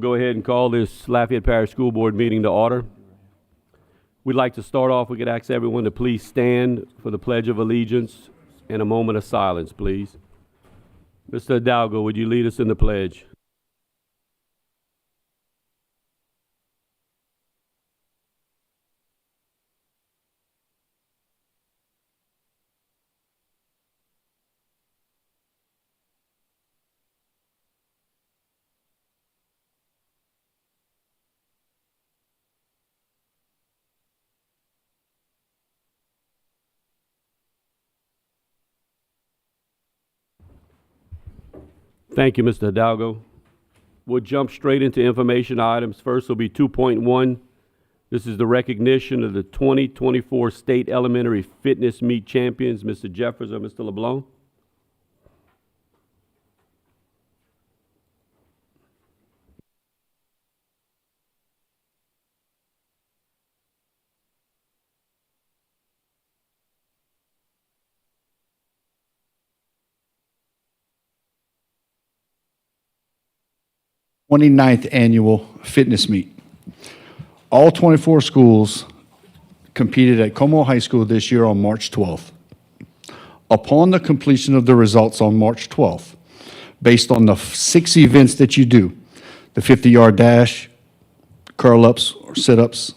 go ahead and call this Lafayette Parish School Board meeting to order. We'd like to start off, we could ask everyone to please stand for the Pledge of Allegiance and a moment of silence, please. Mr. Hidalgo, would you lead us in the pledge? Thank you, Mr. Hidalgo. We'll jump straight into information items. First will be 2.1. This is the recognition of the 2024 State Elementary Fitness Meet Champions. Mr. Jeffers or Mr. LeBlanc? Twenty-ninth Annual Fitness Meet. All 24 schools competed at Como High School this year on March 12th. Upon the completion of the results on March 12th, based on the 6 events that you do, the 50-yard dash, curl-ups or sit-ups,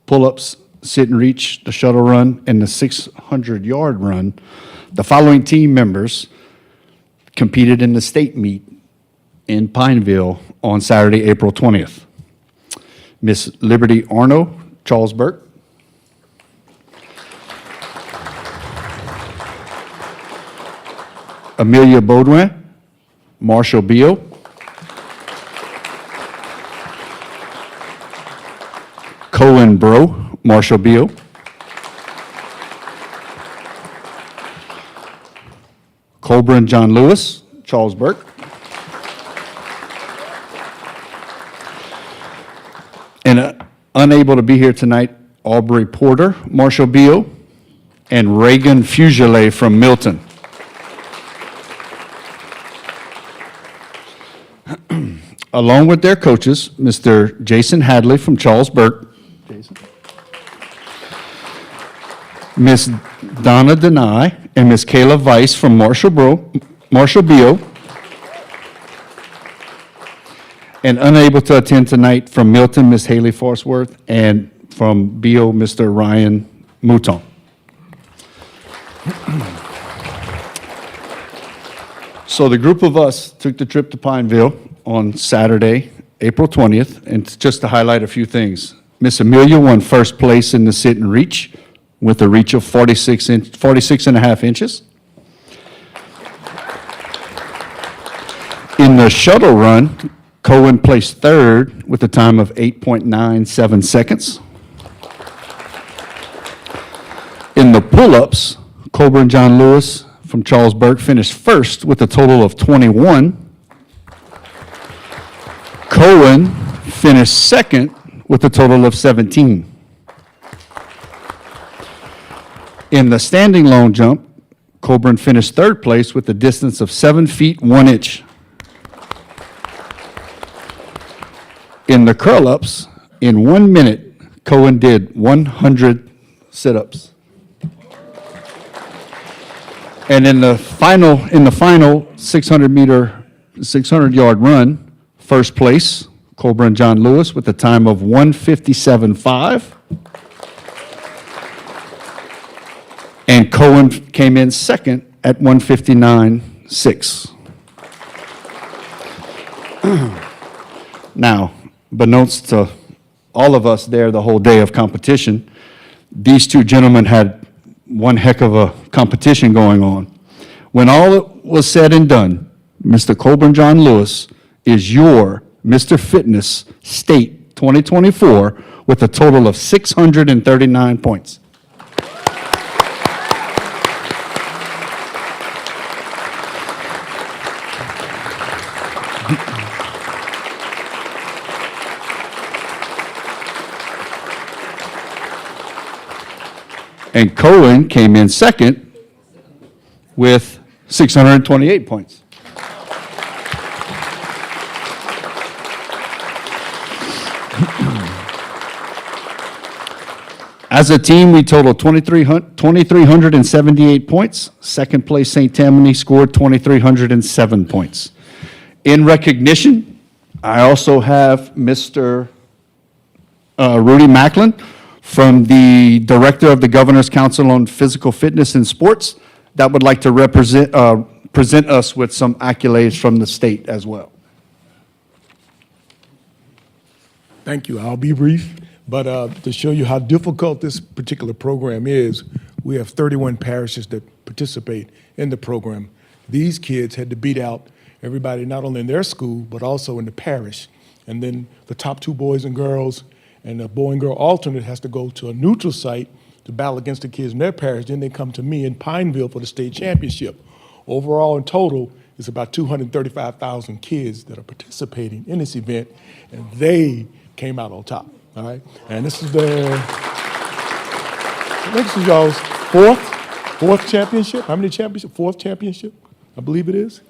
pull-ups, sit and reach, the shuttle run, and the 600-yard run, the following team members competed in the state meet in Pineville on Saturday, April 20th. Miss Liberty Arno, Charles Burke. Amelia Baudouin, Marshall Beal. Cohen Bro, Marshall Beal. Colburn John Lewis, Charles Burke. And unable to be here tonight, Aubrey Porter, Marshall Beal, and Reagan Fugile from Milton. Along with their coaches, Mr. Jason Hadley from Charles Burke, Miss Donna Denai, and Miss Kayla Weiss from Marshall Beal, and unable to attend tonight from Milton, Miss Haley Forsworth, and from Beal, Mr. Ryan Mouton. So the group of us took the trip to Pineville on Saturday, April 20th, and just to highlight a few things. Miss Amelia won first place in the sit and reach with a reach of 46 and a half inches. In the shuttle run, Cohen placed third with a time of 8.97 seconds. In the pull-ups, Colburn John Lewis from Charles Burke finished first with a total of 21. Cohen finished second with a total of 17. In the standing long jump, Colburn finished third place with a distance of 7 feet 1 inch. In the curl-ups, in 1 minute, Cohen did 100 sit-ups. And in the final 600-yard run, first place, Colburn John Lewis with a time of 1:57.5. And Cohen came in second at 1:59.6. Now, beknownst to all of us there the whole day of competition, these two gentlemen had one heck of a competition going on. When all was said and done, Mr. Colburn John Lewis is your Mr. Fitness State 2024 with a total of 639 points. And Cohen came in second with 628 points. As a team, we totaled 2,378 points. Second place, St. Tammany scored 2,307 points. In recognition, I also have Mr. Rudy Macklin from the Director of the Governor's Council on Physical Fitness and Sports that would like to present us with some accolades from the state as well. Thank you. I'll be brief, but to show you how difficult this particular program is, we have 31 parishes that participate in the program. These kids had to beat out everybody, not only in their school, but also in the parish. And then the top two boys and girls and the boy and girl alternate has to go to a neutral site to battle against the kids in their parish. Then they come to me in Pineville for the state championship. Overall, in total, it's about 235,000 kids that are participating in this event, and they came out on top, all right? And this is y'all's fourth championship. How many championships? Fourth championship, I believe it is.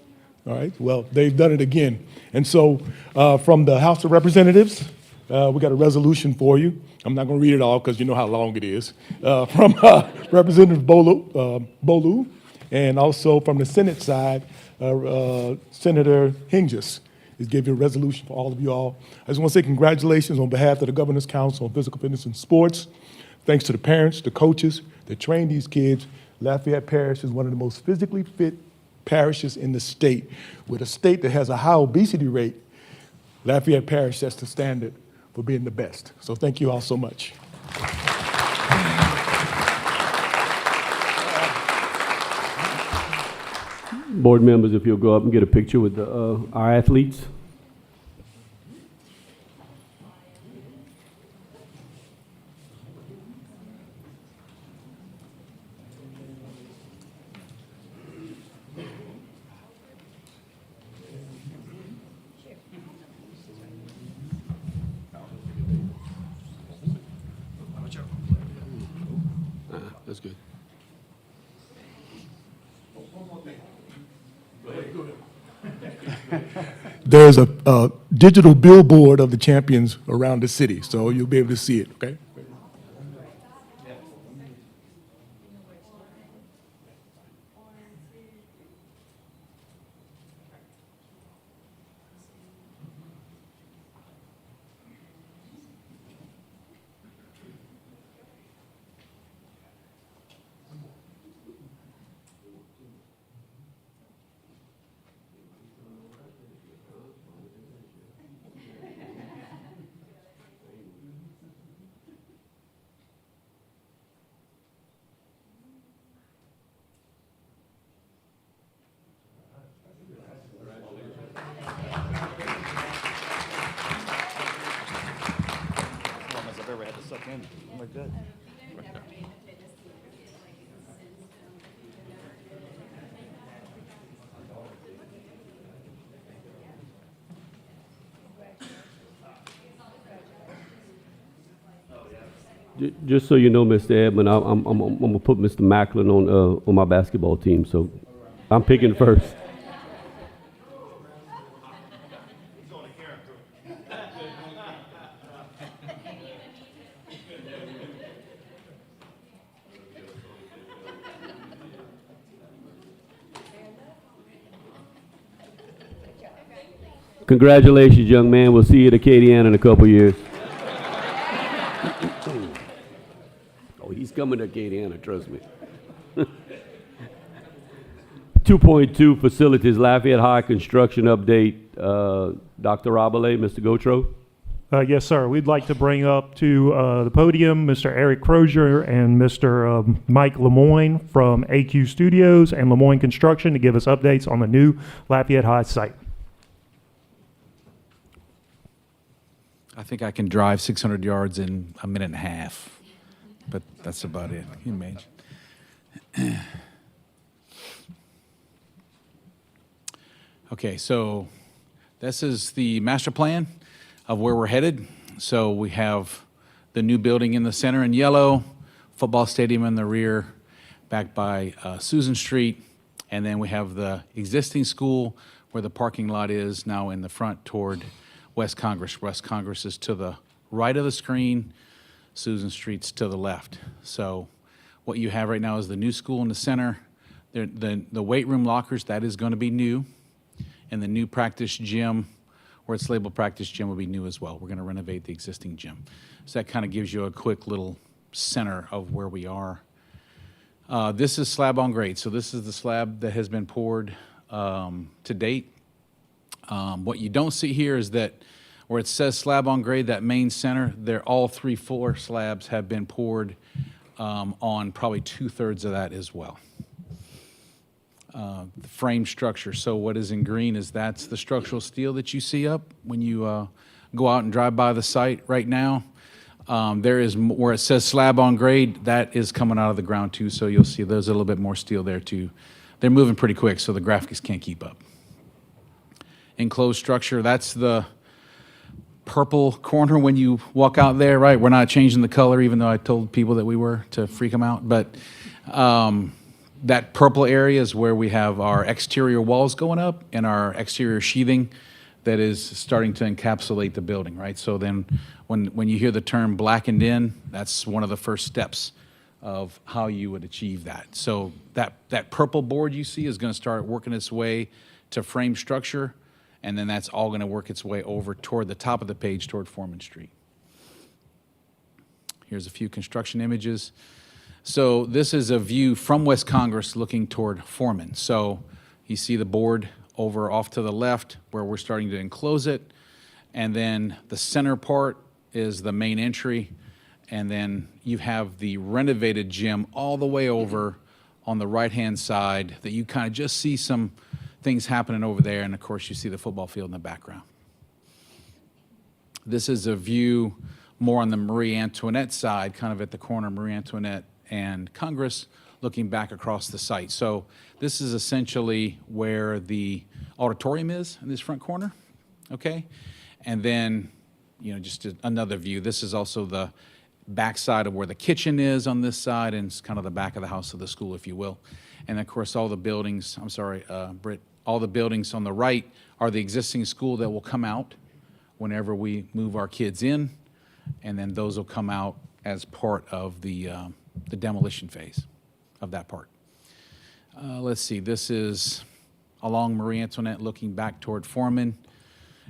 All right, well, they've done it again. And so from the House of Representatives, we got a resolution for you. I'm not gonna read it all because you know how long it is. From Representative Bolu, and also from the Senate side, Senator Hinges is giving a resolution for all of you all. I just want to say congratulations on behalf of the Governor's Council on Physical Fitness and Sports. Thanks to the parents, the coaches that train these kids. Lafayette Parish is one of the most physically fit parishes in the state. With a state that has a high obesity rate, Lafayette Parish sets the standard for being the best. So thank you all so much. Board members, if you'll go up and get a picture with our athletes. That's good. There's a digital billboard of the champions around the city, so you'll be able to see it, okay? Just so you know, Mr. Edmond, I'm gonna put Mr. Macklin on my basketball team, so I'm picking first. Congratulations, young man. We'll see you at Acadiana in a couple years. Oh, he's coming to Acadiana, trust me. 2.2 facilities, Lafayette High construction update. Dr. Rabelais, Mr. Gautreaux. Yes, sir. We'd like to bring up to the podium Mr. Eric Crozier and Mr. Mike Lemoyne from AQ Studios and Lemoyne Construction to give us updates on the new Lafayette High site. I think I can drive 600 yards in a minute and a half, but that's about it. Can you imagine? Okay, so this is the master plan of where we're headed. So we have the new building in the center in yellow, football stadium in the rear, back by Susan Street, and then we have the existing school where the parking lot is now in the front toward West Congress. West Congress is to the right of the screen, Susan Street's to the left. So what you have right now is the new school in the center. The weight room lockers, that is going to be new. And the new practice gym, where it's labeled practice gym, will be new as well. We're going to renovate the existing gym. So that kind of gives you a quick little center of where we are. This is slab on grade. So this is the slab that has been poured to date. What you don't see here is that where it says slab on grade, that main center, all 3 floor slabs have been poured on probably 2/3 of that as well. The frame structure, so what is in green that's the structural steel that you see up when you go out and drive by the site right now. There is, where it says slab on grade, that is coming out of the ground too, so you'll see there's a little bit more steel there too. They're moving pretty quick, so the graphics can't keep up. Enclosed structure, that's the purple corner when you walk out there, right? We're not changing the color, even though I told people that we were to freak them out, but that purple area is where we have our exterior walls going up and our exterior sheathing that is starting to encapsulate the building, right? So then when you hear the term blackened in, that's one of the first steps of how you would achieve that. So that purple board you see is going to start working its way to frame structure, and then that's all going to work its way over toward the top of the page toward Foreman Street. Here's a few construction images. So this is a view from West Congress looking toward Foreman. So you see the board over off to the left where we're starting to enclose it. And then the center part is the main entry. And then you have the renovated gym all the way over on the right-hand side that you kind of just see some things happening over there. And of course, you see the football field in the background. This is a view more on the Marie Antoinette side, kind of at the corner of Marie Antoinette and Congress, looking back across the site. So this is essentially where the auditorium is in this front corner, okay? And then, just another view. This is also the back side of where the kitchen is on this side, and it's kind of the back of the house of the school, if you will. And of course, all the buildings, Britt, all the buildings on the right are the existing school that will come out whenever we move our kids in, and then those will come out as part of the demolition phase of that part. Let's see, this is along Marie Antoinette looking back toward Foreman.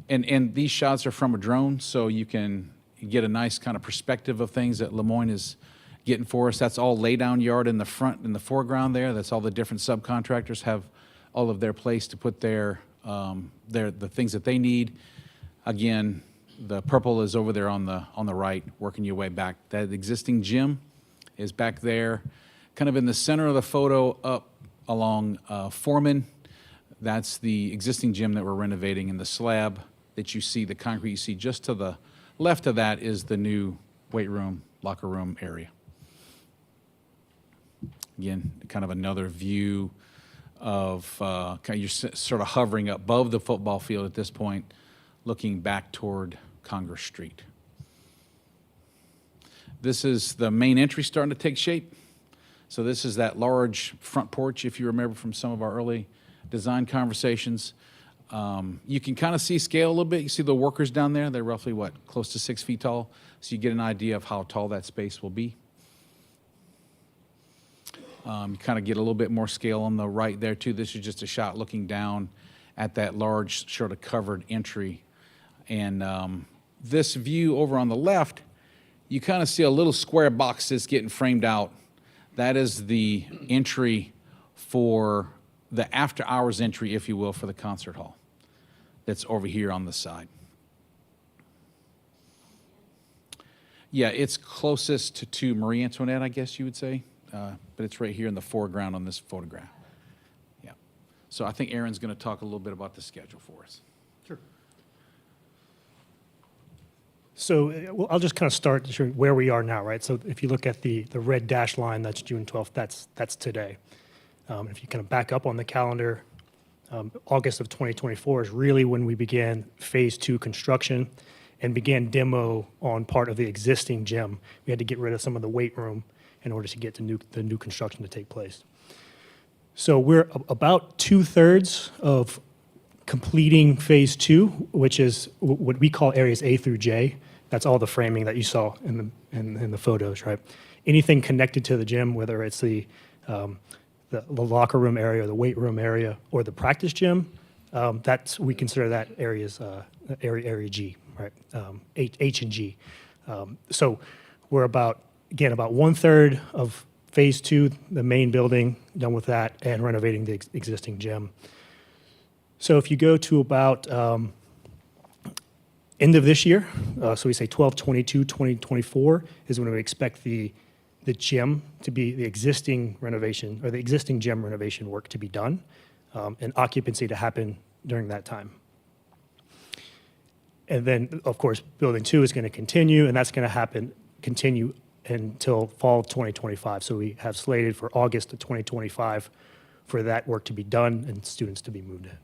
And these shots are from a drone, so you can get a nice kind of perspective of things that Lemoyne is getting for us. That's all laydown yard in the front, in the foreground there. That's all the different subcontractors have all of their place to put the things that they need. Again, the purple is over there on the right, working your way back. That existing gym is back there, kind of in the center of the photo up along Foreman. That's the existing gym that we're renovating, and the slab that you see, the concrete you see just to the left of that is the new weight room, locker room area. Again, kind of another view of, you're sort of hovering above the football field at this point, looking back toward Congress Street. This is the main entry starting to take shape. So this is that large front porch, if you remember from some of our early design conversations. You can kind of see scale a little bit. You see the workers down there. They're roughly, close to 6 feet tall. So you get an idea of how tall that space will be. You kind of get a little bit more scale on the right there, too. This is just a shot looking down at that large sort of covered entry. And this view over on the left, you kind of see a little square box that's getting framed out. That is the entry for the after-hours entry, if you will, for the concert hall that's over here on the side. Yeah, it's closest to Marie Antoinette, I guess you would say, but it's right here in the foreground on this photograph. Yeah. So I think Aaron's going to talk a little bit about the schedule for us. Sure. So I'll just kind of start where we are now, right? So if you look at the red dash line, that's June 12th, that's today. If you kind of back up on the calendar, August of 2024 is really when we began phase 2 construction and began demo on part of the existing gym. We had to get rid of some of the weight room in order to get the new construction to take place. So we're about 2/3 of completing phase 2, which is what we call areas A through J. That's all the framing that you saw in the photos, right? Anything connected to the gym, whether it's the locker room area, or the weight room area, or the practice gym, we consider that areas area G, right? H and G. So we're about 1/3 of phase 2, the main building, done with that, and renovating the existing gym. So if you go to about end of this year, so we say 12/22/2024 is when we expect the gym to be the existing renovation, or the existing gym renovation work to be done, and occupancy to happen during that time. And then, of course, building 2 is going to continue, and that's going to continue until fall of 2025. So we have slated for August of 2025 for that work to be done and students to be moved in.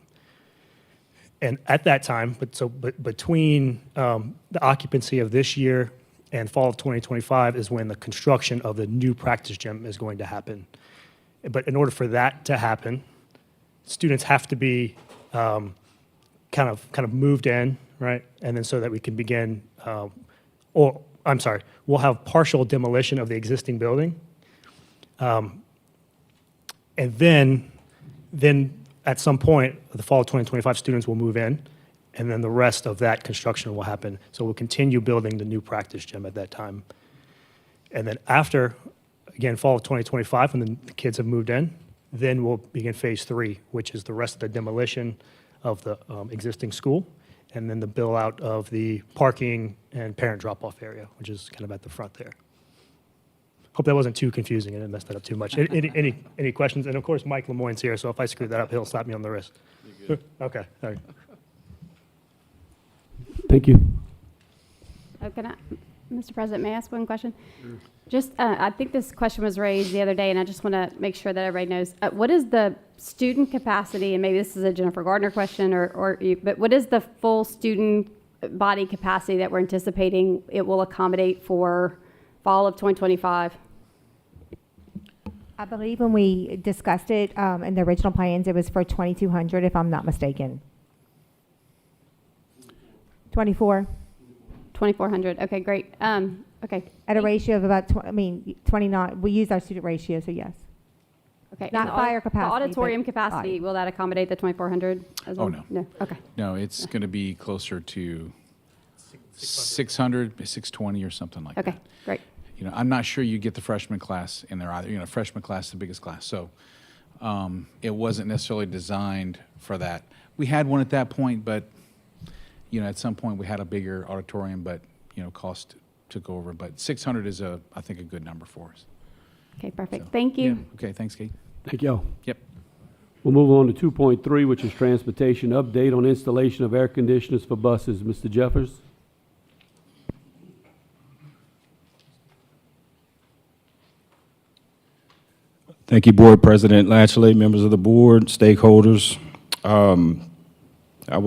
And at that time, but between the occupancy of this year and fall of 2025 is when the construction of the new practice gym is going to happen. But in order for that to happen, students have to be kind of moved in, right? And then so that we can begin, we'll have partial demolition of the existing building. And then at some point, the fall of 2025, students will move in, and then the rest of that construction will happen. So we'll continue building the new practice gym at that time. And then after, again, fall of 2025, when the kids have moved in, then we'll begin phase 3, which is the rest of the demolition of the existing school, and then the build out of the parking and parent drop-off area, which is kind of at the front there. Hope that wasn't too confusing and didn't mess that up too much. Any questions? And of course, Mike Lemoyne's here, so if I screw that up, he'll slap me on the wrist. Okay, all right. Thank you. Mr. President, may I ask one question? Just, I think this question was raised the other day, and I just want to make sure that everybody knows. What is the student capacity, and maybe this is a Jennifer Gardner question, but what is the full student body capacity that we're anticipating it will accommodate for fall of 2025? I believe when we discussed it in the original plans, it was for 2,200, if I'm not mistaken. 24. 2,400. Okay, great. Okay. At a ratio of about, 29. We use our student ratio, so yes. Okay. Not and fire capacity, The auditorium but capacity, body. will that accommodate the 2,400? Oh, no. No. Okay. No, it's going to be closer to 600, 620 or something like that. Okay, great. I'm not sure you get the freshman class in there either. Freshman class is the biggest class. So it wasn't necessarily designed for that. We had one at that point, but, at some point we had a bigger auditorium, but, cost took over. But 600 is, I think, a good number for us. Okay, perfect. So, Thank you. yeah. Okay, thanks, Kate. Thank you. Yep. We'll move on to 2.3, which is transportation update on installation of air conditioners for buses. Mr. Jeffers? Thank you, Board President Latchley, members of the board, stakeholders. I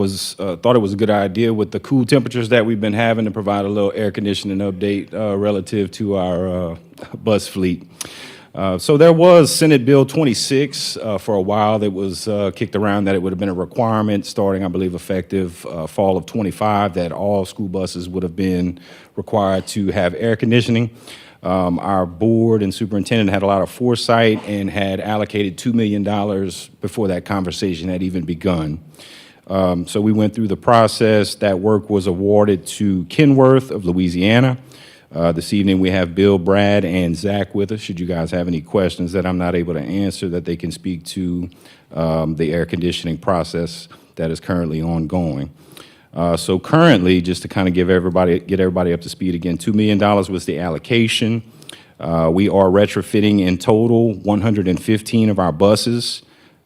thought it was a good idea with the cool temperatures that we've been having to provide a little air conditioning update relative to our bus fleet. So there was Senate Bill 26 for a while that was kicked around that it would have been a requirement starting, I believe, effective fall of 25, that all school buses would have been required to have air conditioning. Our board and superintendent had a lot of foresight and had allocated $2 million before that conversation had even begun. So we went through the process. That work was awarded to Kenworth of Louisiana. This evening we have Bill, Brad, and Zach with us. Should you guys have any questions that I'm not able to answer, that they can speak to the air conditioning process that is currently ongoing. So currently, just to kind of get everybody up to speed again, $2 million was the allocation. We are retrofitting in total 115 of our buses.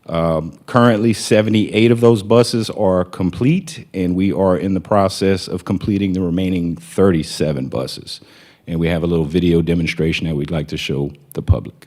Currently, 78 of those buses are complete, and we are in the process of completing the remaining 37 buses. And we have a little video demonstration that we'd like to show the public.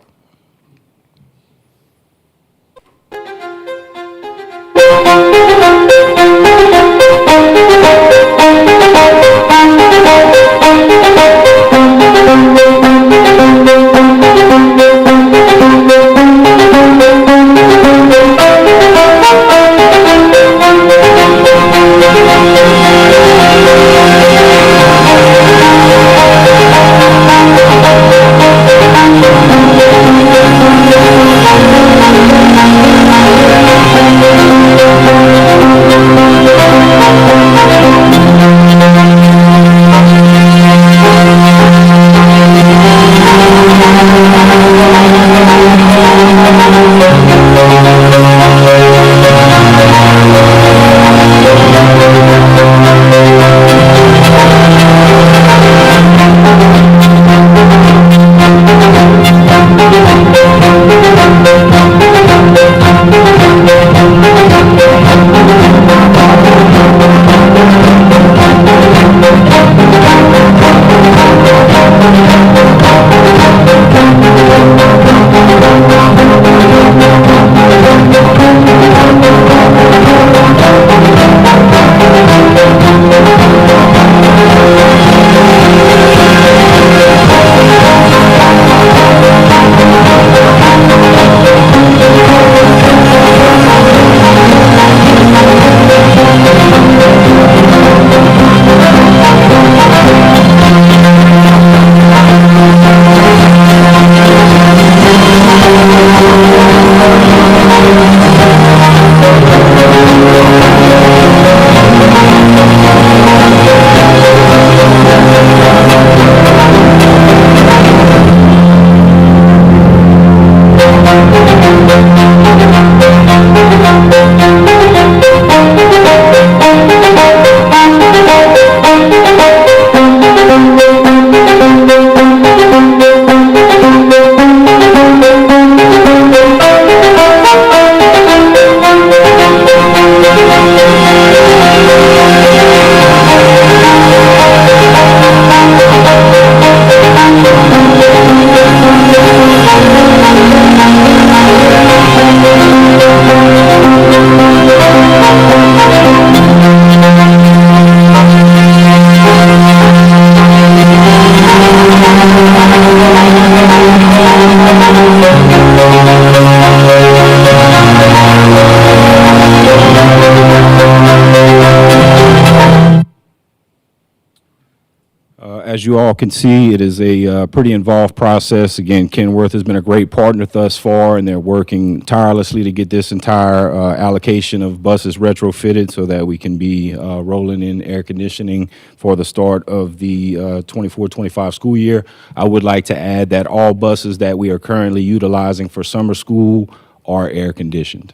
As you all can see, it is a pretty involved process. Again, Kenworth has been a great partner thus far, and they're working tirelessly to get this entire allocation of buses retrofitted so that we can be rolling in air conditioning for the start of the 24-25 school year. I would like to add that all buses that we are currently utilizing for summer school are air conditioned.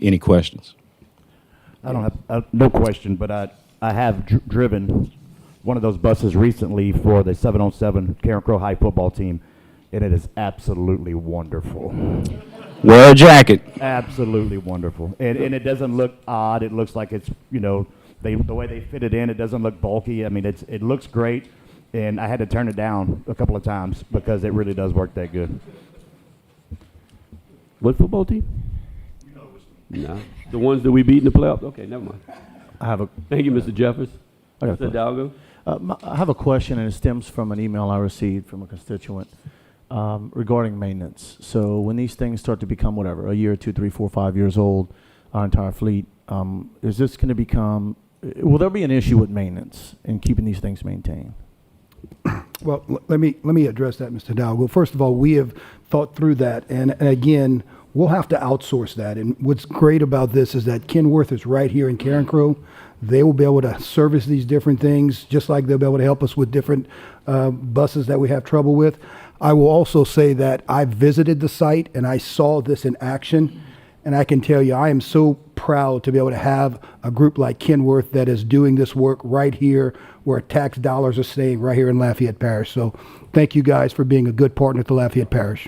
Any questions? I don't have no question, but I have driven one of those buses recently for the 7-on-7 Karen Crow High football team, and it is absolutely wonderful. Wear a jacket. Absolutely wonderful. And it doesn't look odd. It looks like it's, you know, the way they fit it in, it doesn't look bulky. I mean, it looks great, and I had to turn it down a couple of times because it really does work that good. What football team? No. The ones that we beat in the playoffs? Okay, never mind. Thank you, Mr. Jeffers. Mr. Hidalgo? I have a question, and it stems from an email I received from a constituent regarding maintenance. So when these things start to become whatever, a year, 2, 3, 4, 5 years old, our entire fleet, is this going to become, will there be an issue with maintenance and keeping these things maintained? Well, let me address that, Mr. Hidalgo. First of all, we have thought through that, and again, we'll have to outsource that. And what's great about this is that Kenworth is right here in Karen Crow. They will be able to service these different things, just like they'll be able to help us with different buses that we have trouble with. I will also say that I visited the site and I saw this in action, and I can tell you I am so proud to be able to have a group like Kenworth that is doing this work right here where tax dollars are staying right here in Lafayette Parish. So thank you guys for being a good partner to Lafayette Parish.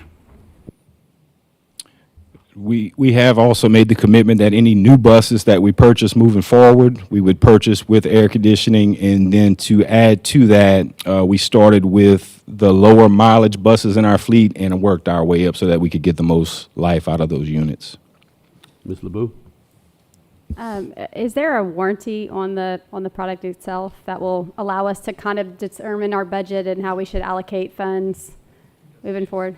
We have also made the commitment that any new buses that we purchase moving forward, we would purchase with air conditioning. And then to add to that, we started with the lower mileage buses in our fleet and worked our way up so that we could get the most life out of those units. Ms. LeBeau? Is there a warranty on the product itself that will allow us to kind of determine our budget and how we should allocate funds moving forward?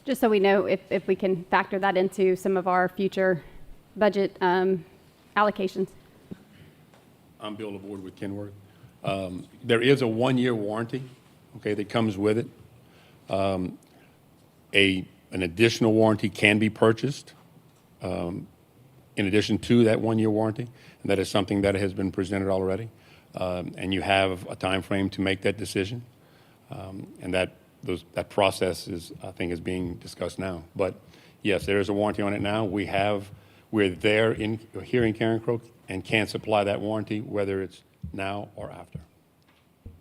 Just so we know if we can factor that into some of our future budget allocations. I'm Bill LeBoard with Kenworth. There is a 1-year warranty, okay, that comes with it. An additional warranty can be purchased in addition to that 1-year warranty, and that is something that has been presented already. And you have a time frame to make that decision, and that process is, I think, is being discussed now. But yes, there is a warranty on it now. We're there here in Karen Crow and can supply that warranty, whether it's now or after.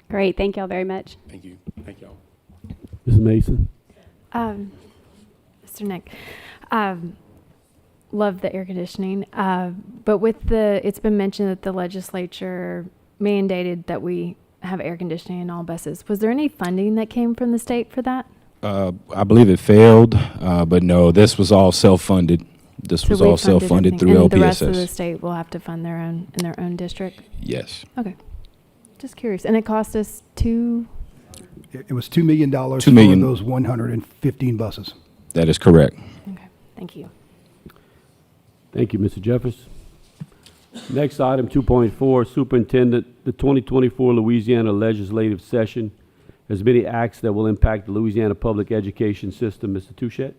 Great, thank y'all very much. Thank you. Thank y'all. Mrs. Mason? Mr. Nick, love the air conditioning. But it's been mentioned that the legislature mandated that we have air conditioning in all buses. Was there any funding that came from the state for that? I believe it failed, but no, this was all self-funded. This was So we all funded self-funded everything, through and the rest of the LPSS. state will have to fund their own in their own district? Yes. Okay. Just curious. And it cost us It was $2 million $2 for million. those 115 buses. That is correct. Okay. Thank you. Thank you, Mr. Jeffers. Next item, 2.4, Superintendent, the 2024 Louisiana Legislative Session has many acts that will impact the Louisiana public education system. Mr. Touchette?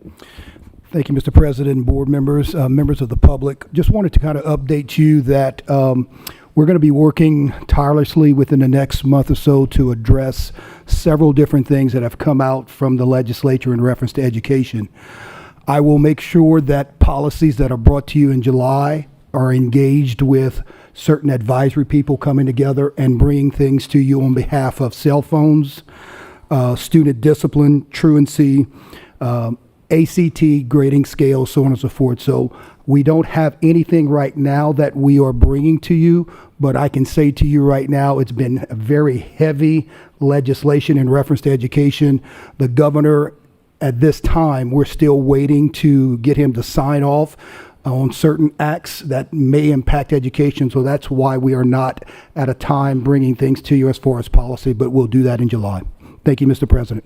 Thank you, Mr. President, board members, members of the public. Just wanted to kind of update you that we're going to be working tirelessly within the next month or so to address several different things that have come out from the legislature in reference to education. I will make sure that policies that are brought to you in July are engaged with certain advisory people coming together and bringing things to you on behalf of cell phones, student discipline, truancy, ACT grading scale, so on and so forth. So we don't have anything right now that we are bringing to you, but I can say to you right now, it's been a very heavy legislation in reference to education. The governor, at this time, we're still waiting to get him to sign off on certain acts that may impact education. So that's why we are not at a time bringing things to you as far as policy, but we'll do that in July. Thank you, Mr. President.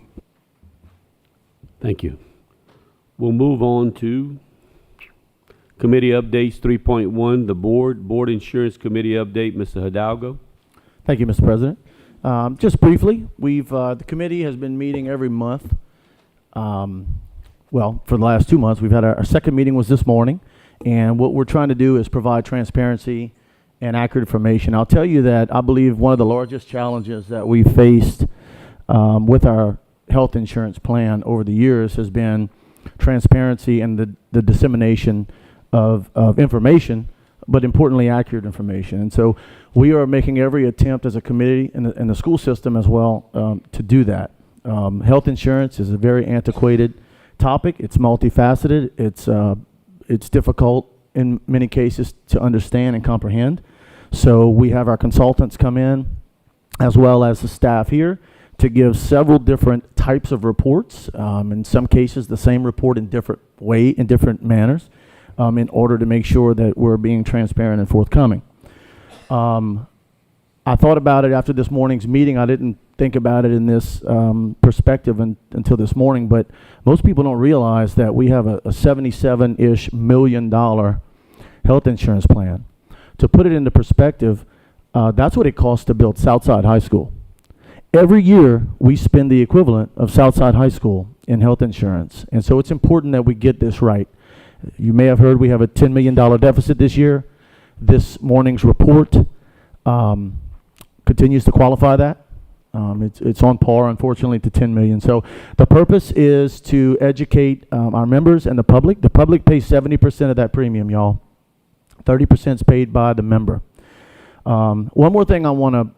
Thank you. We'll move on to committee updates 3.1, the Board Insurance Committee update. Mr. Hidalgo. Thank you, Mr. President. Just briefly, the committee has been meeting every month. Well, for the last 2 months, we've had our second meeting was this morning, and what we're trying to do is provide transparency and accurate information. I'll tell you that I believe one of the largest challenges that we faced with our health insurance plan over the years has been transparency and the dissemination of information, but importantly, accurate information. And so we are making every attempt as a committee and the school system as well to do that. Health insurance is a very antiquated topic. It's multifaceted. It's difficult in many cases to understand and comprehend. So we have our consultants come in, as well as the staff here, to give several different types of reports. In some cases, the same report in different manners, in order to make sure that we're being transparent and forthcoming. I thought about it after this morning's meeting. I didn't think about it in this perspective until this morning, but most people don't realize that we have a $77-ish million health insurance plan. To put it into perspective, that's what it costs to build Southside High School. Every year, we spend the equivalent of Southside High School in health insurance, and so it's important that we get this right. You may have heard we have a $10 million deficit this year. This morning's report continues to qualify that. It's on par, unfortunately, to 10 million. So the purpose is to educate our members and the public. The public pays 70% of that premium, y'all. 30% is paid by the member. One more thing I want to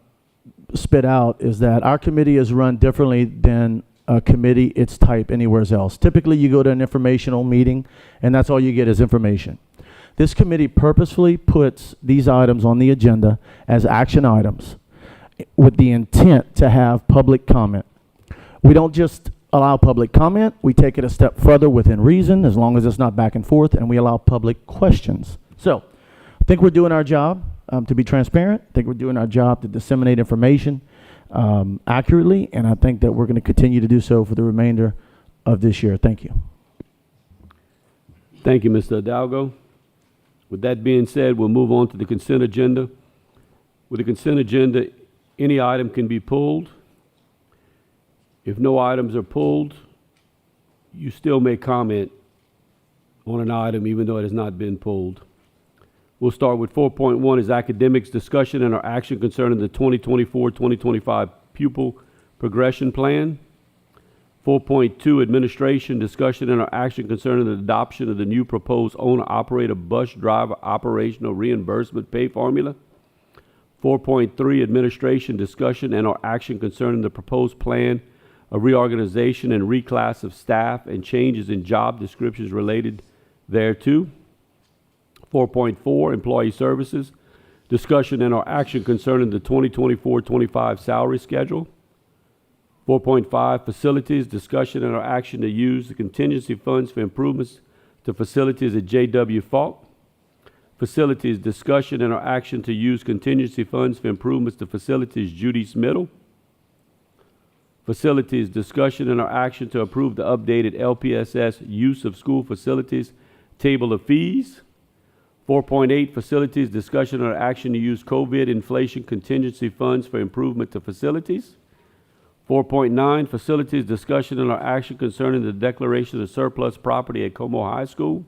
spit out is that our committee is run differently than a committee its type anywhere else. Typically, you go to an informational meeting, and that's all you get is information. This committee purposefully puts these items on the agenda as action items with the intent to have public comment. We don't just allow public comment, we take it a step further within reason, as long as it's not back and forth, and we allow public questions. So, I think we're doing our job to be transparent. I think we're doing our job to disseminate information accurately, and I think that we're going to continue to do so for the remainder of this year. Thank you. Thank you, Mr. Hidalgo. With that being said, we'll move on to the consent agenda. With the consent agenda, any item can be pulled. If no items are pulled, you still may comment on an item even though it has not been pulled. We'll start with 4.1 is academics discussion and our action concerning the 2024-2025 pupil progression plan. 4.2 administration discussion and our action concerning the adoption of the new proposed owner-operator bus driver operational reimbursement pay formula. 4.3 administration discussion and our action concerning the proposed plan of reorganization and reclass of staff and changes in job descriptions related thereto. 4.4, employee services, discussion and or action concerning the 2024-25 salary schedule. 4.5, facilities, discussion and or action to use the contingency funds for improvements to facilities at J.W. Falk. Facilities, discussion and or action to use contingency funds for improvements to facilities Judy's Middle. Facilities, discussion and or action to approve the updated LPSS use of school facilities table of fees. 4.8, facilities, discussion or action to use COVID inflation contingency funds for improvement to facilities. 4.9, facilities, discussion and or action concerning the declaration of surplus property at Como High School.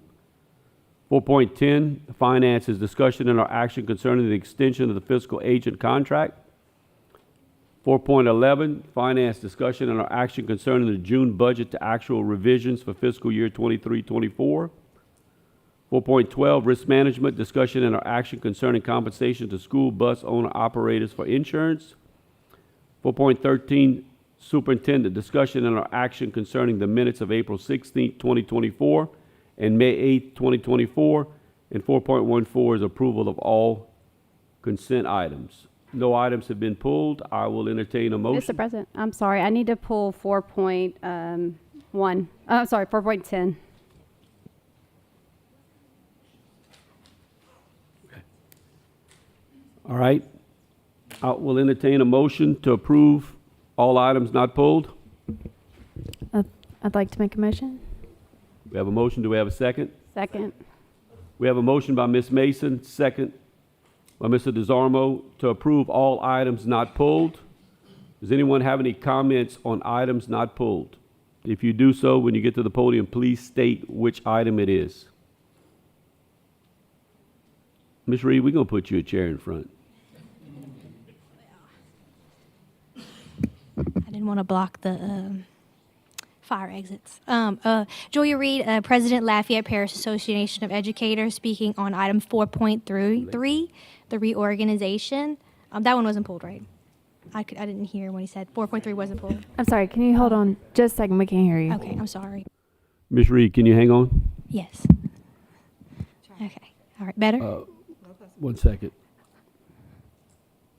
4.10, finances, discussion and or action concerning the extension of the fiscal agent contract. 4.11, finance, discussion and or action concerning the June budget to actual revisions for fiscal year 23-24. 4.12, risk management, discussion and or action concerning compensation to school bus owner operators for insurance. 4.13, superintendent, discussion and or action concerning the minutes of April 16th, 2024 and May 8th, 2024. And 4.14 is approval of all consent items. No items have been pulled. I will entertain a motion. Mr. President, I'm sorry. I need to pull 4.1. Sorry, 4.10. All right. I will entertain a motion to approve all items not pulled. I'd like to make a motion. We have a motion. Do we have a second? Second. We have a motion by Ms. Mason, second by Mr. DeZarmo to approve all items not pulled. Does anyone have any comments on items not pulled? If you do so, when you get to the podium, please state which item it is. Ms. Reed, we're going to put you a chair in front. I didn't want to block the fire exits. Julia Reed, President, Lafayette Parish Association of Educators, speaking on item 4.3, the reorganization. That one wasn't pulled, right? I didn't hear when he said 4.3 wasn't pulled. I'm sorry, can you hold on just a second? We can't hear you. Okay, I'm sorry. Ms. Reed, can you hang on? Yes. Okay. All right. Better? 1 second.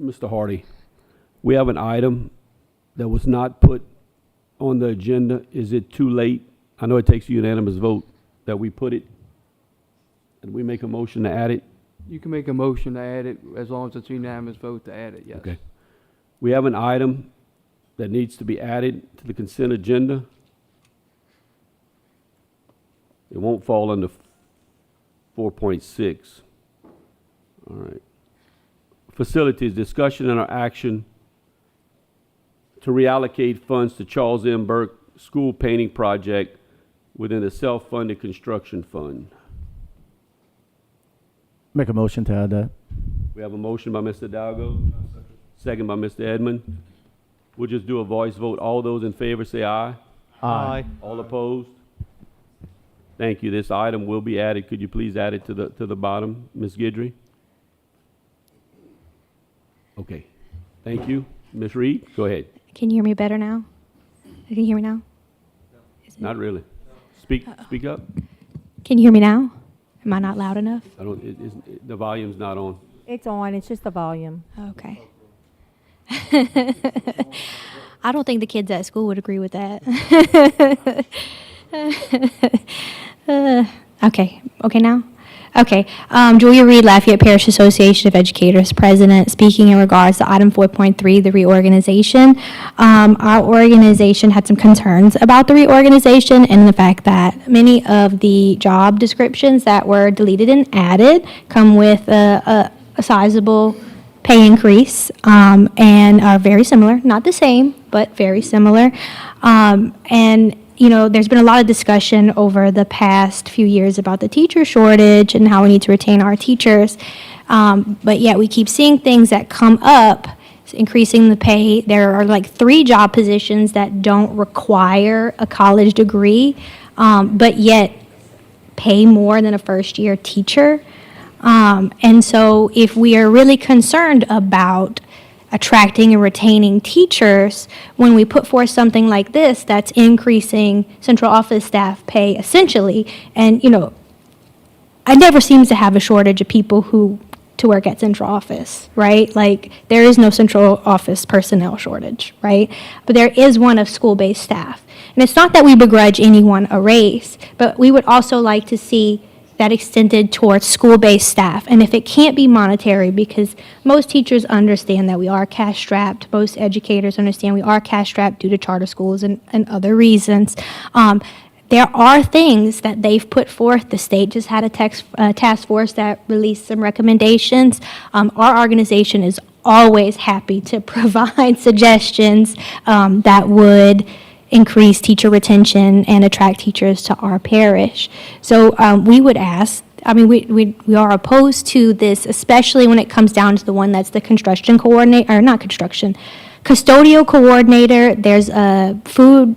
Mr. Hardy, we have an item that was not put on the agenda. Is it too late? I know it takes a unanimous vote that we put it, and we make a motion to add it. You can make a motion to add it as long as it's unanimous vote to add it, yes. Okay. We have an item that needs to be added to the consent agenda. It won't fall under 4.6. All right. Facilities, discussion and our action to reallocate funds to Charles M. Burke School Painting Project within the self-funded construction fund. Make a motion to add that. We have a motion by Mr. Dalgo, second by Mr. Edmond. We'll just do a voice vote. All those in favor say aye. Aye. All opposed? Thank you. This item will be added. Could you please add it to the bottom, Ms. Guidry? Okay. Thank you. Ms. Reed, go ahead. Can you hear me better now? Can you hear me now? Not really. Speak up. Can you hear me now? Am I not loud enough? I don't. The volume's not on. It's on, it's just the volume. Okay. I don't think the kids at school would agree with that. Okay. Okay now? Okay. Julia Reed, Lafayette Parish Association of Educators, President, speaking in regards to item 4.3, the reorganization. Our organization had some concerns about the reorganization and the fact that many of the job descriptions that were deleted and added come with a sizable pay increase and are very similar, not the same, but very similar. And you know, there's been a lot of discussion over the past few years about the teacher shortage and how we need to retain our teachers. But yet we keep seeing things that come up, increasing the pay. There are like 3 job positions that don't require a college degree, but yet pay more than a first-year teacher. And so if we are really concerned about attracting and retaining teachers, when we put forth something like this that's increasing central office staff pay essentially, and you know, I never seems to have a shortage of people who to work at central office, right? Like, there is no central office personnel shortage, right? But there is one of school-based staff. And it's not that we begrudge anyone a raise, but we would also like to see that extended towards school-based staff. And if it can't be monetary, because most teachers understand that we are cash-strapped, most educators understand we are cash-strapped due to charter schools and other reasons, there are things that they've put forth. The state just had a task force that released some recommendations. Our organization is always happy to provide suggestions that would increase teacher retention and attract teachers to our parish. So we would ask, I mean, we are opposed to this, especially when it comes down to the one that's the construction coordinator, or not construction, custodial coordinator. There's a food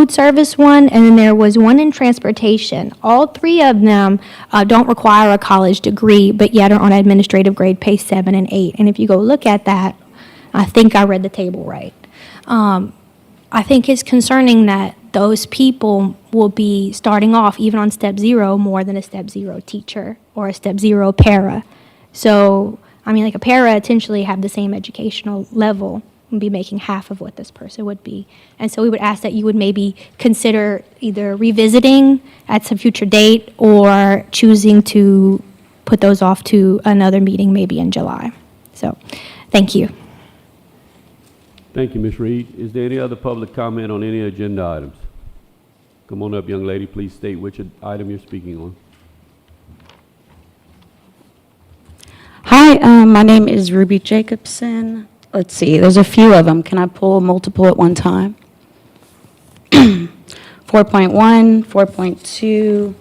service one, and then there was one in transportation. All three of them don't require a college degree, but yet are on administrative grade pay 7 and 8. And if you go look at that, I think I read the table right. I think it's concerning that those people will be starting off even on step 0 more than a step 0 teacher or a step 0 para. So, I mean, like a para essentially have the same educational level and be making half of what this person would be. And so we would ask that you would maybe consider either revisiting at some future date or choosing to put those off to another meeting maybe in July. So, thank you. Thank you, Ms. Reed. Is there any other public comment on any agenda items? Come on up, young lady. Please state which item you're speaking on. Hi, my name is Ruby Jacobson. Let's see, there's a few of them. Can I pull multiple at one time? 4.1, 4.2,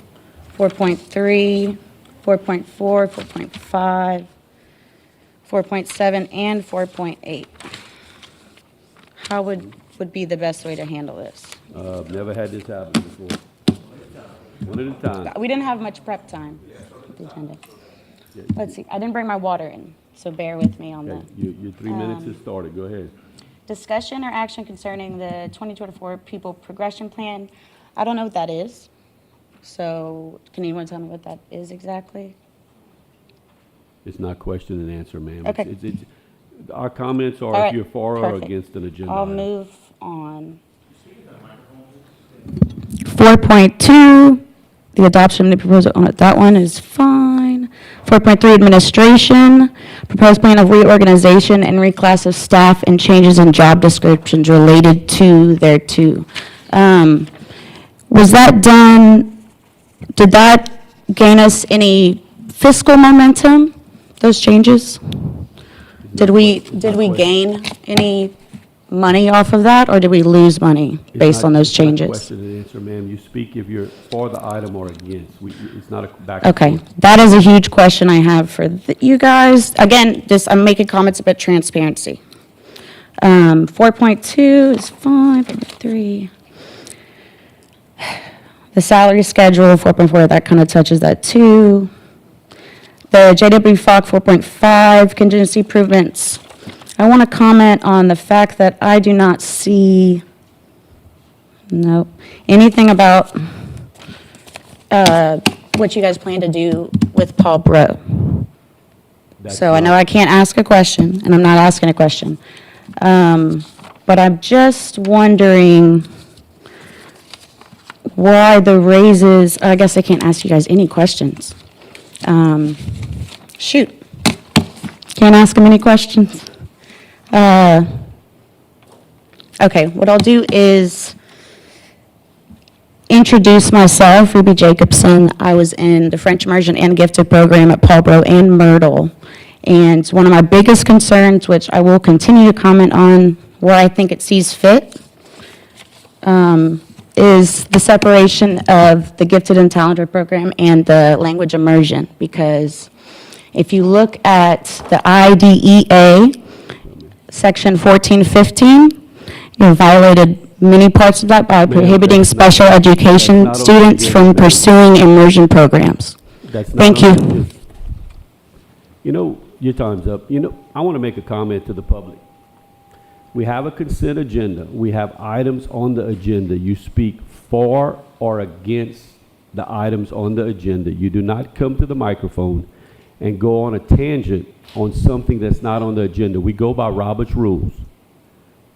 4.3, 4.4, 4.5, 4.7, and 4.8. How would be the best way to handle this? Never had this happen before. One at a time. We didn't have much prep time. Let's see, I didn't bring my water in, so bear with me on Okay, that. your 3 minutes has started. Go ahead. Discussion or action concerning the 2024 People Progression Plan. I don't know what that is. So can anyone tell me what that is exactly? It's not question and answer, ma'am. Okay. Our comments are All if right, you're for or perfect. against an agenda I'll item. move on. 4.2, the adoption of the proposal on it. That one is fine. 4.3, administration, proposed plan of reorganization and reclass of staff and changes in job descriptions related to thereto. Was that done, did that gain us any fiscal momentum, those changes? Did we gain any money off of that, or did we lose money based on those It's not changes? question and answer, ma'am. You speak if you're for the item or against. It's not a back and Okay, forth. that is a huge question I have for you guys. Again, I'm making comments about transparency. 4.2 is fine, 4.3. The salary schedule, 4.4, that kind of touches that too. The JW FOC 4.5, contingency improvements. I want to comment on the fact that I do not see, anything about what you guys plan to do with Paul Bro. So I know I can't ask a question, and I'm not asking a question. But I'm just wondering why the raises, I guess I can't ask you guys any questions. Shoot. Can't ask them any questions. Okay, what I'll do is introduce myself, Ruby Jacobson. I was in the French Immersion and Gifted program at Paul Bro and Myrtle. And one of my biggest concerns, which I will continue to comment on where I think it sees fit, is the separation of the Gifted and Talented program and the language immersion. Because if you look at the IDEA, section 1415, you violated many parts of that by prohibiting special education students from pursuing immersion programs. Thank you. You know, your time's up. You know, I want to make a comment to the public. We have a consent agenda. We have items on the agenda. You speak for or against the items on the agenda. You do not come to the microphone and go on a tangent on something that's not on the agenda. We go by Robert's rules,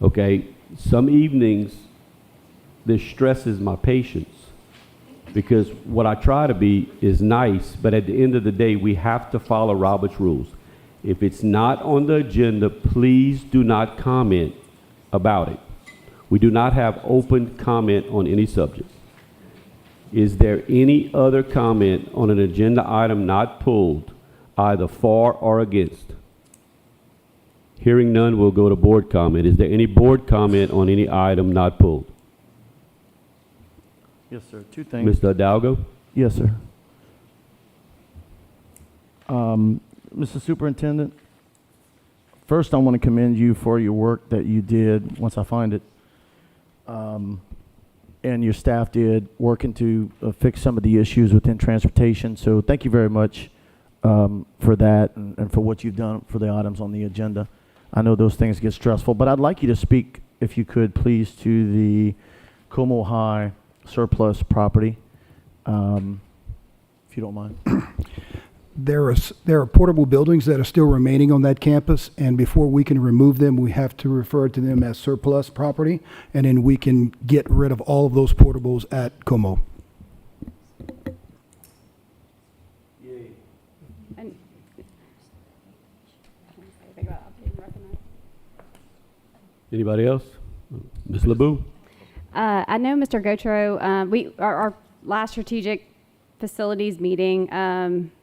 okay? Some evenings, this stresses my patience because what I try to be is nice, but at the end of the day, we have to follow Robert's rules. If it's not on the agenda, please do not comment about it. We do not have open comment on any subject. Is there any other comment on an agenda item not pulled, either for or against? Hearing none, we'll go to board comment. Is there any board comment on any item not pulled? Yes, sir. Two things. Mr. Hidalgo? Yes, sir. Mr. Superintendent, first I want to commend you for your work that you did, once I find it, and your staff did, working to fix some of the issues within transportation. So thank you very much for that and for what you've done for the items on the agenda. I know those things get stressful, but I'd like you to speak, if you could, please, to the Como High surplus property, if you don't mind. There are portable buildings that are still remaining on that campus, and before we can remove them, we have to refer to them as surplus property, and then we can get rid of all of those portables at Como. And Anybody else? Ms. LeBeau? I know Mr. Gotro, our last strategic facilities meeting,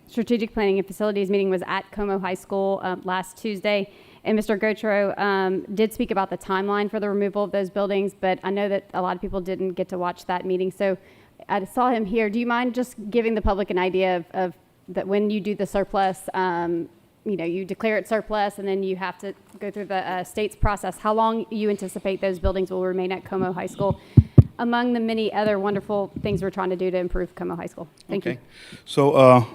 strategic planning and facilities meeting was at Como High School last Tuesday, and Mr. Gotro did speak about the timeline for the removal of those buildings, but I know that a lot of people didn't get to watch that meeting, so I saw him here. Do you mind just giving the public an idea of that when you do the surplus, you know, you declare it surplus and then you have to go through the state's process, how long you anticipate those buildings will remain at Como High School, among the many other wonderful things we're trying to do to improve Como High School? Thank you. So,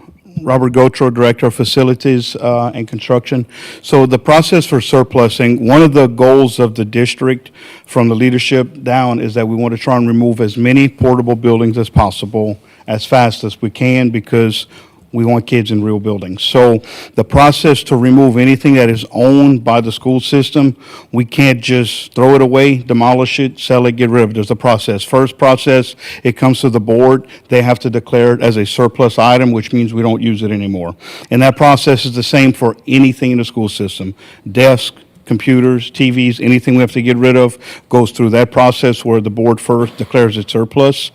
Robert Gotro, Director of Facilities and Construction. So the process for surplusing, one of the goals of the district from the leadership down is that we want to try and remove as many portable buildings as possible as fast as we can because we want kids in real buildings. So the process to remove anything that is owned by the school system, we can't just throw it away, demolish it, sell it, get rid of it. There's a process. First process, it comes to the board. They have to declare it as a surplus item, which means we don't use it anymore. And that process is the same for anything in the school system. Desks, computers, TVs, anything we have to get rid of goes through that process where the board first declares it surplus.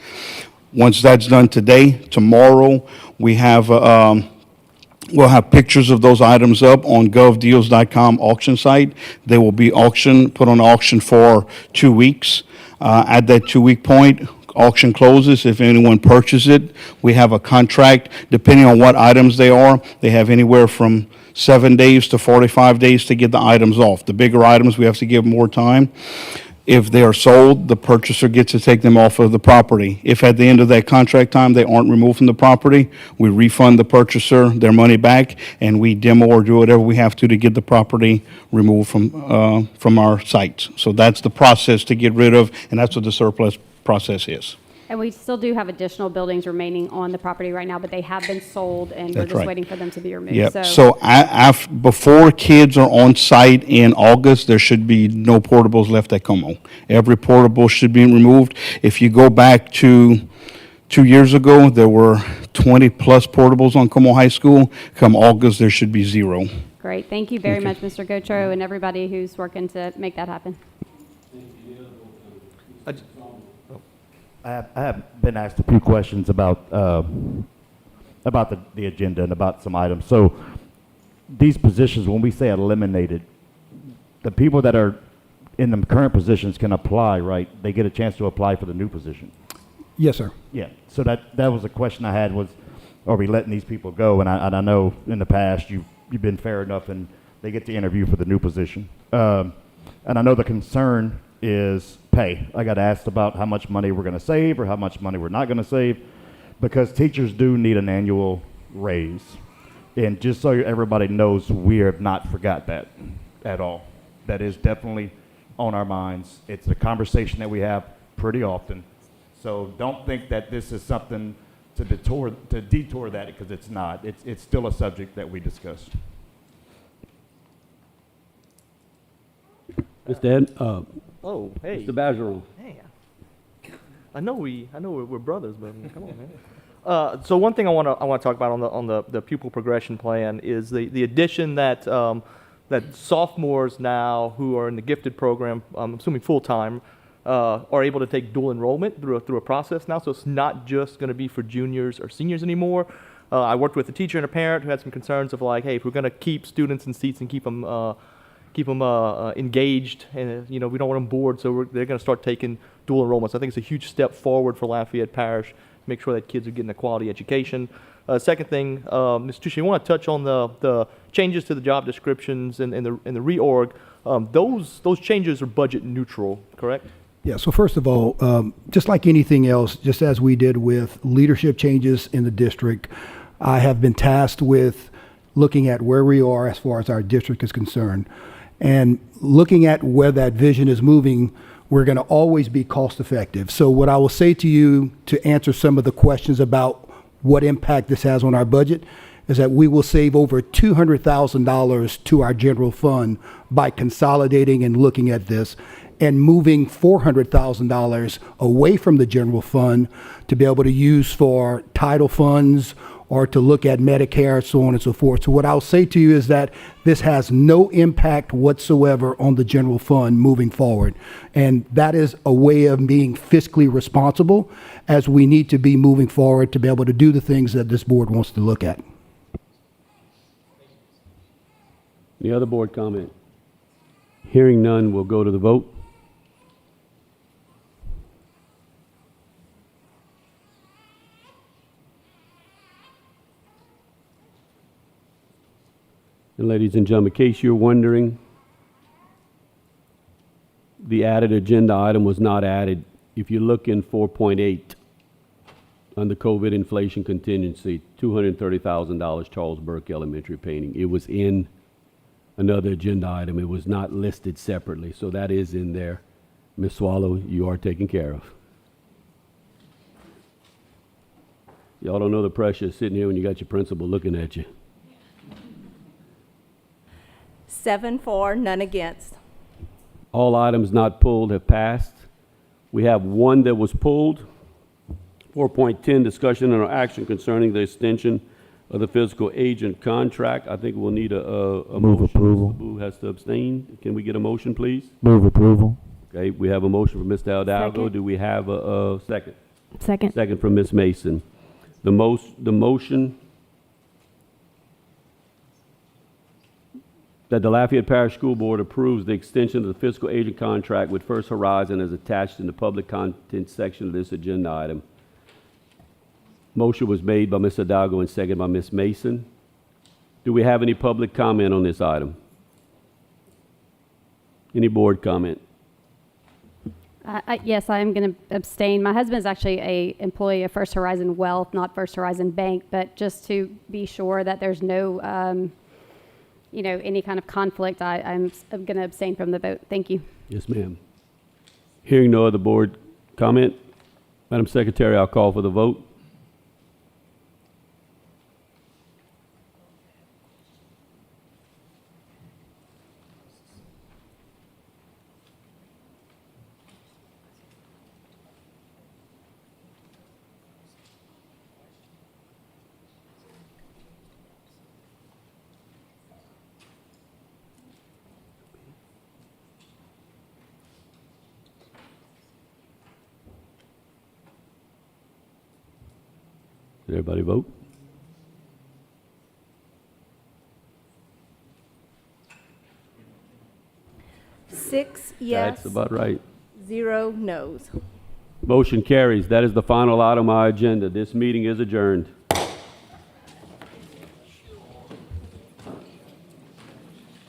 Once that's done today, tomorrow, we have, we'll have pictures of those items up on govdeals.com auction site. They will be put on auction for 2 weeks. At that 2-week point, auction closes. If anyone purchases it, we have a contract. Depending on what items they are, they have anywhere from 7 days to 45 days to get the items off. The bigger items, we have to give more time. If they are sold, the purchaser gets to take them off of the property. If at the end of that contract time they aren't removed from the property, we refund the purchaser their money back, and we demo or do whatever we have to get the property removed from our sites. So that's the process to get rid of, and that's what the surplus process is. And we still do have additional buildings remaining on the property right now, but they have been sold, and we're That's just right. waiting for them to be removed. Yep. So before kids are on site in August, there should be no portables left at Como. Every portable should be removed. If you go back to 2 years ago, there were 20 plus portables on Como High School. Come August, there should be 0. Great. Thank you very much, Mr. Gotro, and everybody who's working to make that happen. I have been asked a few questions about the agenda and about some items. So these positions, when we say eliminated, the people that are in the current positions can apply, right? They get a chance to apply for the new position. Yes, sir. Yeah. So that was a question I had was, are we letting these people go? And I know in the past you've been fair enough and they get to interview for the new position. And I know the concern is pay. I got asked about how much money we're going to save or how much money we're not going to save, because teachers do need an annual raise. And just so everybody knows, we have not forgot that at all. That is definitely on our minds. It's a conversation that we have pretty often. So don't think that this is something detour that, because it's not. It's still a subject that we discuss. Mr. Ed, Oh, hey. Mr. Bergeron. Hey. I know we're brothers, but come on, man. So one thing I want to talk about on the pupil progression plan is the addition that that sophomores now who are in the gifted program, I'm assuming full time, are able to take dual enrollment through a process now. So it's not just going to be for juniors or seniors anymore. I worked with a teacher and a parent who had some concerns of like, hey, if we're going to keep students in seats and keep them engaged, and we don't want them bored, so they're going to start taking dual enrollments. I think it's a huge step forward for Lafayette Parish. Make sure that kids are getting a quality education. Second thing, Ms. Tushy, I want to touch on the changes to the job descriptions and the reorg. Those changes are budget neutral, correct? Yeah, so first of all, just like anything else, just as we did with leadership changes in the district, I have been tasked with looking at where we are as far as our district is concerned. And looking at where that vision is moving, we're going to always be cost effective. So what I will say to you to answer some of the questions about what impact this has on our budget is that we will save over $200,000 to our general fund by consolidating and looking at this, and moving $400,000 away from the general fund to be able to use for title funds or to look at Medicare, so on and so forth. So what I'll say to you is that this has no impact whatsoever on the general fund moving forward. And that is a way of being fiscally responsible as we need to be moving forward to be able to do the things that this board wants to look at. Any other board comment? Hearing none, we'll go to the vote. And ladies and gentlemen, in case you're wondering, the added agenda item was not added. If you look in 4.8 under COVID inflation contingency, $230,000 Charles Burke Elementary painting. It was in another agenda item. It was not listed separately, so that is in there. Ms. Swallow, you are taken care of. Y'all don't know the pressure of sitting here when you got your principal looking at you. 7 for, none against. All items not pulled have passed. We have one that was pulled. 4.10, discussion and action concerning the extension of the physical agent contract. I think we'll need a Move motion. approval. Mr. Boo has to abstain. Can we get a motion, please? Move approval. Okay, we have a motion from Mr. Hidalgo. Second. Do we have a second? Second. Second from Ms. Mason. The motion that the Lafayette Parish School Board approves the extension of the fiscal agent contract with First Horizon as attached in the public content section of this agenda item. Motion was made by Mr. Hidalgo and seconded by Ms. Mason. Do we have any public comment on this item? Any board comment? Yes, I am going to abstain. My husband is actually a employee of First Horizon Wealth, not First Horizon Bank, but just to be sure that there's no, any kind of conflict, I'm going to abstain from the vote. Thank you. Yes, ma'am. Hearing no other board comment, Madam Secretary, I'll call for the vote. Did everybody vote? Six yes. That's about right. 0 no's. Motion carries. That is the final item on our agenda. This meeting is adjourned.